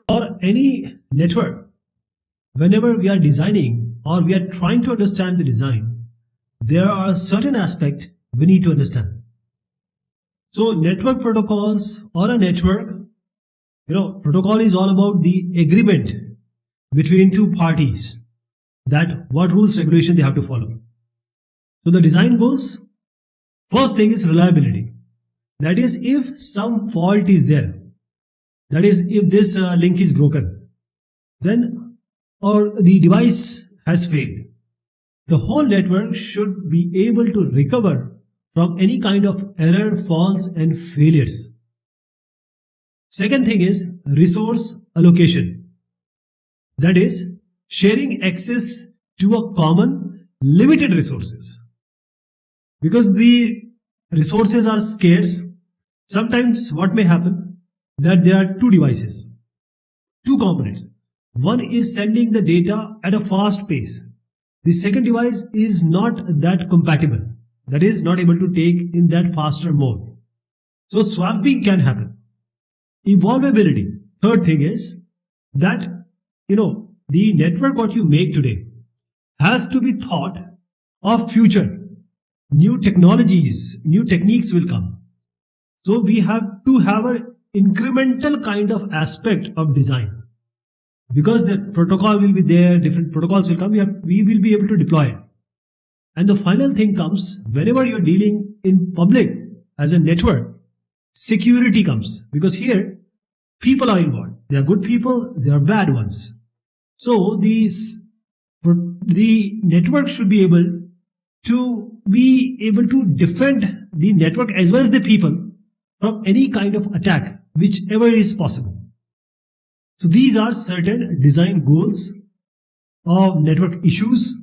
or any network, whenever we are designing or we are trying to understand the design, there are certain aspects we need to understand. So network protocols or a network, protocol is all about the agreement between two parties that what rules regulation they have to follow. So the design goals, first thing is reliability. That is, if some fault is there, that is, if this link is broken, then or the device has failed, the whole network should be able to recover from any kind of error, faults and failures. Second thing is resource allocation. That is, sharing access to a common limited resources. Because the resources are scarce, sometimes what may happen that there are two devices, two components. One is sending the data at a fast pace. The second device is not that compatible, that is not able to take in that faster mode. So swapping can happen. Evolvability. Third thing is that the network what you make today has to be thought of future. New technologies, new techniques will come. So we have to have an incremental kind of aspect of design. Because the protocol will be there, different protocols will come, we will be able to deploy it. And the final thing comes, whenever you're dealing in public as a network, security comes. Because here, people are involved. They are good people, they are bad ones. So the network should be able to defend the network as well as the people from any kind of attack, whichever is possible. So these are certain design goals of network issues.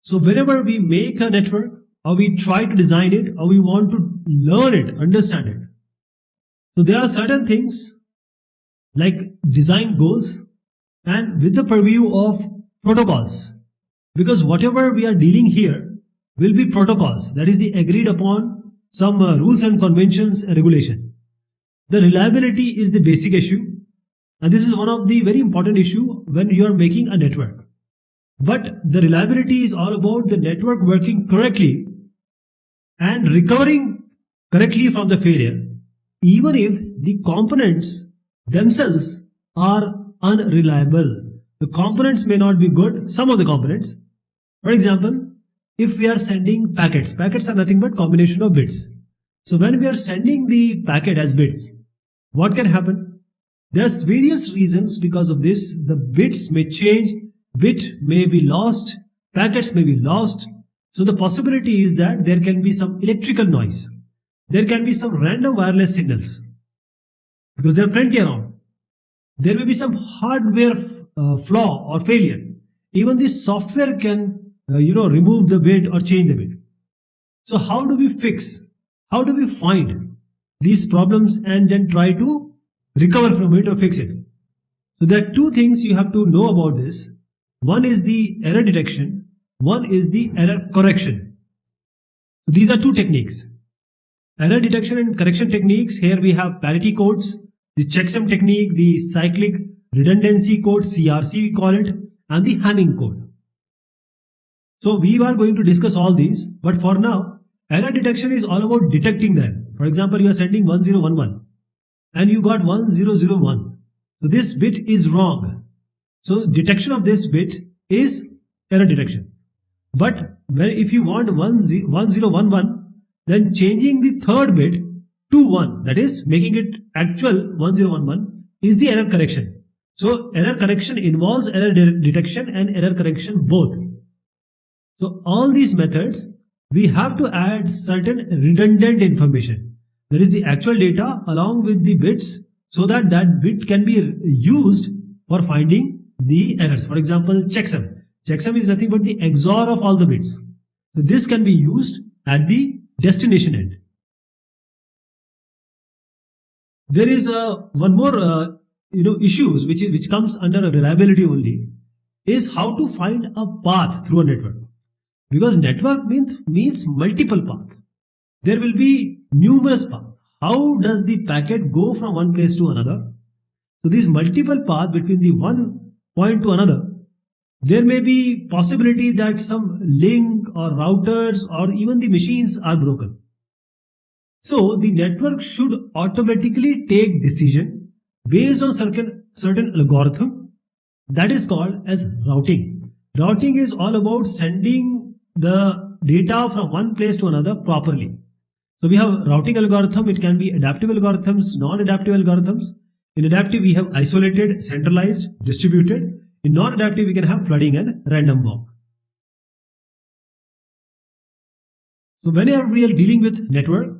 So whenever we make a network or we try to design it or we want to learn it, understand it, so there are certain things like design goals and with the purview of protocols. Because whatever we are dealing here will be protocols, that is the agreed upon some rules and conventions and regulation. The reliability is the basic issue, and this is one of the very important issue when you are making a network. But the reliability is all about the network working correctly and recovering correctly from the failure, even if the components themselves are unreliable. The components may not be good, some of the components. For example, if we are sending packets are nothing but combination of bits. So when we are sending the packet as bits, what can happen? There's various reasons because of this. The bits may change, bit may be lost, packets may be lost. So the possibility is that there can be some electrical noise. There can be some random wireless signals because there are plenty around. There may be some hardware flaw or failure. Even the software can remove the bit or change the bit. So how do we fix? How do we find these problems and then try to recover from it or fix it? So there are two things you have to know about this. One is the error detection. One is the error correction. So these are two techniques. Error detection and correction techniques. Here we have parity codes, the checksum technique, the cyclic redundancy code, CRC we call it, and the Hamming code. So we are going to discuss all these, but for now, error detection is all about detecting the error. For example, you are sending 1011 and you got 1001. So this bit is wrong. So detection of this bit is error detection. But if you want 1011, then changing the third bit to 1, that is making it actual 1011, is the error correction. So error correction involves error detection and error correction both. So all these methods, we have to add certain redundant information. That is the actual data along with the bits so that that bit can be used for finding the errors. For example, checksum. Checksum is nothing but the XOR of all the bits. So this can be used at the destination end. There is one more issues which comes under reliability only, is how to find a path through a network. Because network means multiple paths. There will be numerous paths. how does the packet go from one place to another. So these multiple paths between the one point to another, there may be possibility that some link or routers or even the machines are broken. So the network should automatically take decision based on certain algorithm that is called as routing. Routing is all about sending the data from one place to another properly. So we have routing algorithm. It can be adaptive algorithms, non-adaptive algorithms. In adaptive, we have isolated, centralized, distributed. In non-adaptive, we can have flooding and random walk. So whenever we are dealing with network,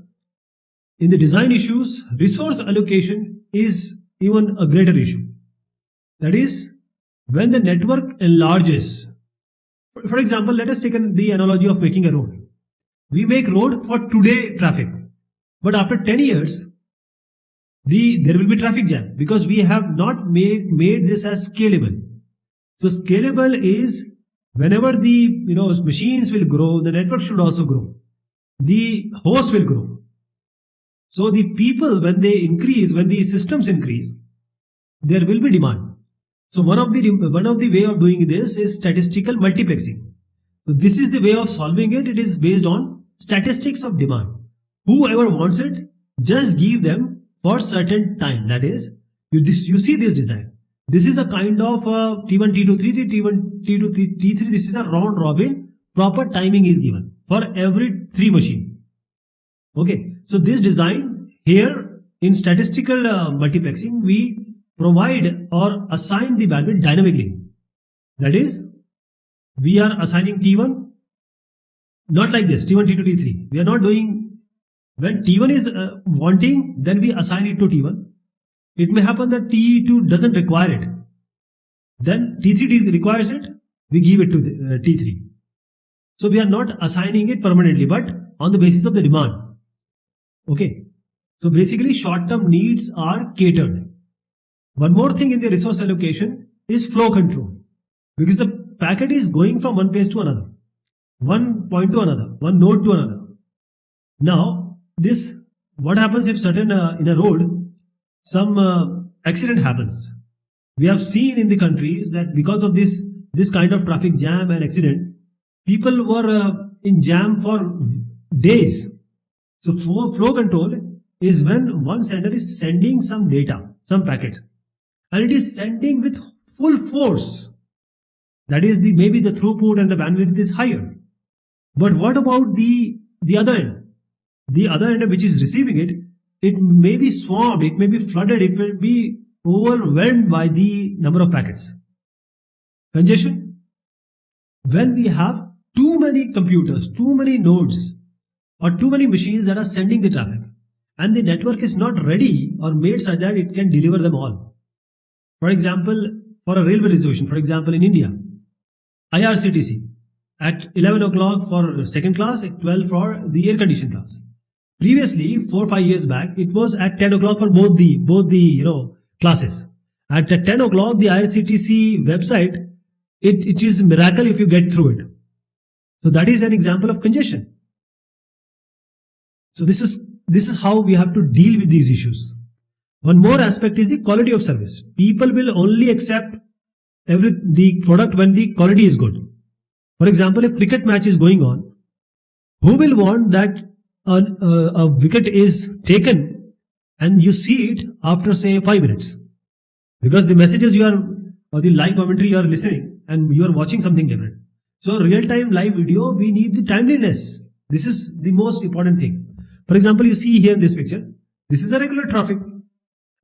in the design issues, resource allocation is even a greater issue. That is, when the network enlarges. For example, let us take the analogy of making a road. We make road for today traffic, but after 10 years, there will be traffic jam because we have not made this as scalable. So scalable is whenever the machines will grow, the network should also grow. The host will grow. So the people, when they increase, when the systems increase, there will be demand. So one of the way of doing this is statistical multiplexing. So this is the way of solving it. It is based on statistics of demand. Whoever wants it, just give them for certain time. That is, you see this design. This is a kind of T1, T2, T1, T2, T3. This is a round robin. Proper timing is given for every 3 machine. Okay. So this design here in statistical multiplexing, we provide or assign the bandwidth dynamically. That is, we are assigning T1, not like this, T1, T2, T3. We are not doing, when T1 is wanting, then we assign it to T1. It may happen that T2 doesn't require it. Then T3 requires it, we give it to T3. So we are not assigning it permanently, but on the basis of the demand. Okay. So basically short-term needs are catered. One more thing in the resource allocation is flow control. Because the packet is going from one place to another, one point to another, one node to another. Now, what happens if certain in a road, some accident happens. We have seen in the countries that because of this kind of traffic jam and accident, people were in jam for days. So flow control is when one sender is sending some data, some packet, and it is sending with full force. That is, maybe the throughput and the bandwidth is higher. But what about the other end? The other end which is receiving it, it may be swamped, it may be flooded, it will be overwhelmed by the number of packets. Congestion. When we have too many computers, too many nodes, or too many machines that are sending the traffic, and the network is not ready or made such that it can deliver them all. For example, for a railway reservation, for example in India, IRCTC at 11 o'clock for second class, at 12 for the air conditioned class. Previously, 4 or 5 years back, it was at 10 o'clock for both the classes. At 10 o'clock, the IRCTC website, it is a miracle if you get through it. So that is an example of congestion. So this is how we have to deal with these issues. One more aspect is the quality of service. People will only accept the product when the quality is good. For example, if cricket match is going on, who will want that a wicket is taken and you see it after say 5 minutes? Because the messages or the live commentary you are listening and you are watching something different. So real-time live video, we need the timeliness. This is the most important thing. For example, you see here in this picture, this is a regular traffic.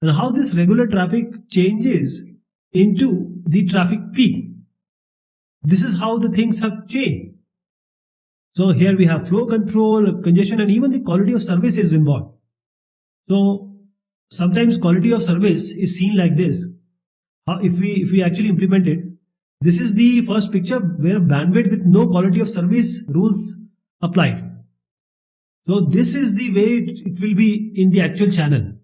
And how this regular traffic changes into the traffic peak. This is how the things have changed. So here we have flow control, congestion, and even the quality of service is involved. So sometimes quality of service is seen like this. If we actually implement it, this is the first picture where bandwidth with no quality of service rules applied. So this is the way it will be in the actual channel.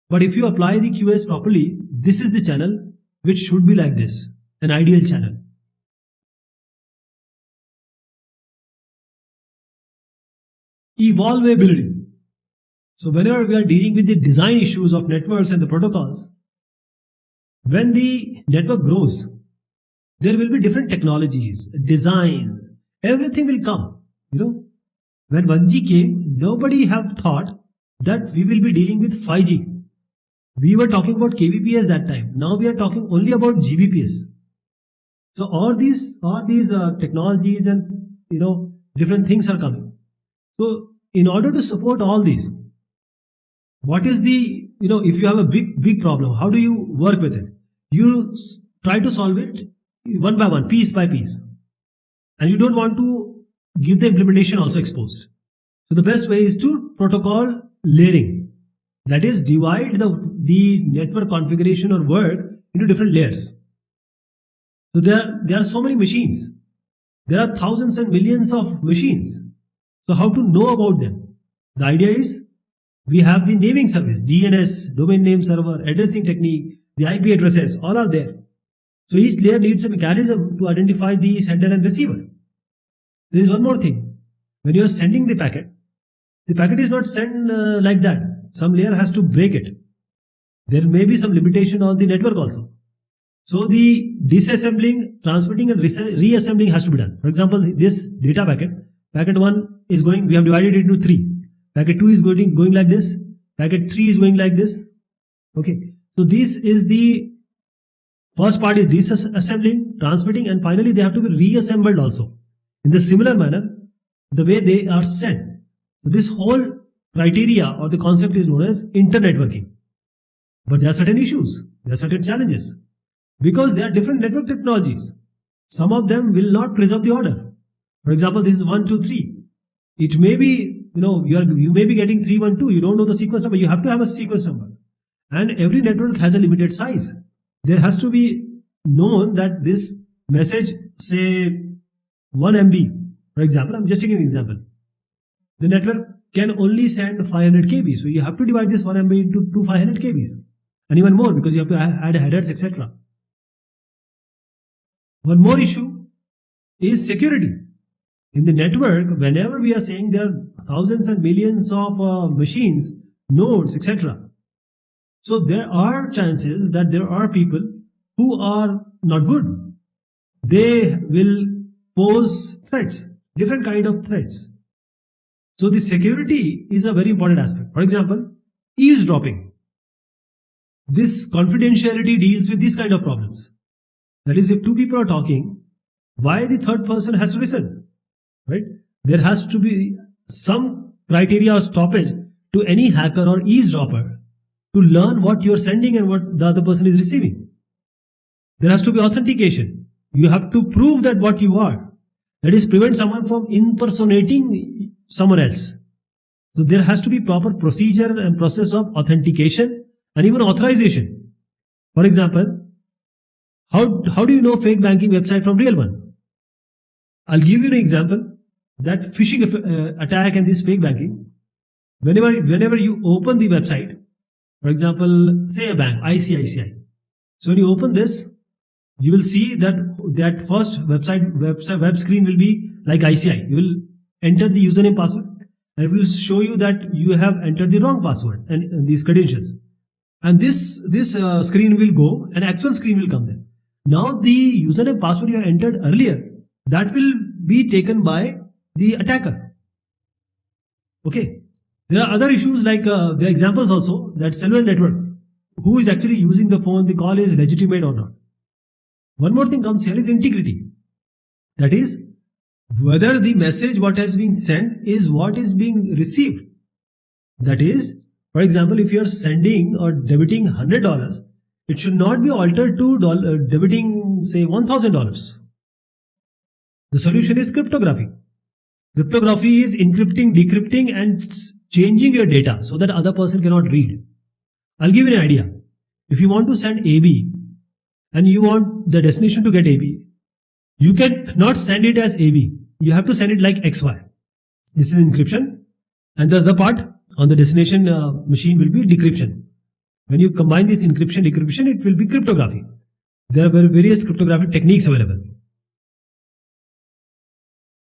But if you apply the QoS properly, this is the channel which should be like this, an ideal channel. Evolvability. So whenever we are dealing with the design issues of networks and the protocols, when the network grows, there will be different technologies, design, everything will come. When 1G came, nobody have thought that we will be dealing with 5G. We were talking about kbps that time. Now we are talking only about gbps. So all these technologies and different things are coming. So in order to support all these, what is the if you have a big problem, how do you work with it? You try to solve it one by one, piece by piece, and you don't want to give the implementation also exposed. So the best way is to protocol layering. That is, divide the network configuration or work into different layers. So there are so many machines. There are thousands and millions of machines. So how to know about them? The idea is we have the naming service, DNS, domain name server, addressing technique, the IP addresses, all are there. So each layer needs a mechanism to identify the sender and receiver. There is one more thing. When you are sending the packet is not sent like that. Some layer has to break it. There may be some limitation on the network also. So the disassembling, transmitting and reassembling has to be done. For example, this data packet 1 is going, we have divided it into 3. Packet 2 is going like this. Packet 3 is going like this. Okay. So this is the first part, is disassembling, transmitting, and finally they have to be reassembled also. In the similar manner, the way they are sent. So this whole criteria or the concept is known as internetworking. But there are certain issues, there are certain challenges, because there are different network technologies. Some of them will not preserve the order. For example, this is 1, 2, 3. It may be, you may be getting 3, 1, 2. You don't know the sequence number. You have to have a sequence number. And every network has a limited size. There has to be known that this message, say 1 MB, for example, I'm just taking an example. The network can only send 500 KB. So you have to divide this 1 MB into 2 500 KBs. And even more, because you have to add headers, etc. One more issue is security. In the network, whenever we are saying there are thousands and millions of machines, nodes, etc. So there are chances that there are people who are not good. They will pose threats, different kind of threats. So the security is a very important aspect. For example, eavesdropping. This confidentiality deals with these kind of problems. That is, if two people are talking, why the third person has to listen? Right? There has to be some criteria or stoppage to any hacker or eavesdropper to learn what you're sending and what the other person is receiving. There has to be authentication. You have to prove that what you are. That is, prevent someone from impersonating someone else. So there has to be proper procedure and process of authentication and even authorization. For example, how do you know fake banking website from real one? I'll give you an example. That phishing attack and this fake banking, whenever you open the website, for example, say a bank, ICICI. So when you open this, you will see that first web screen will be like ICI. You will enter the username, password, and it will show you that you have entered the wrong password and these credentials. And this screen will go, and actual screen will come there. Now the username, password you have entered earlier, that will be taken by the attacker. Okay. There are other issues like there are examples also that cellular network, who is actually using the phone, the call is legitimate or not. One more thing comes here is integrity. That is, whether the message what has been sent is what is being received. That is, for example, if you are sending or debiting $100, it should not be altered to debiting say $1,000. The solution is cryptography. Cryptography is encrypting, decrypting and changing your data so that other person cannot read. I'll give you an idea. If you want to send AB and you want the destination to get AB, you can not send it as AB. You have to send it like XY. This is encryption, and the other part on the destination machine will be decryption. When you combine this encryption, decryption, it will be cryptography. There are various cryptographic techniques available.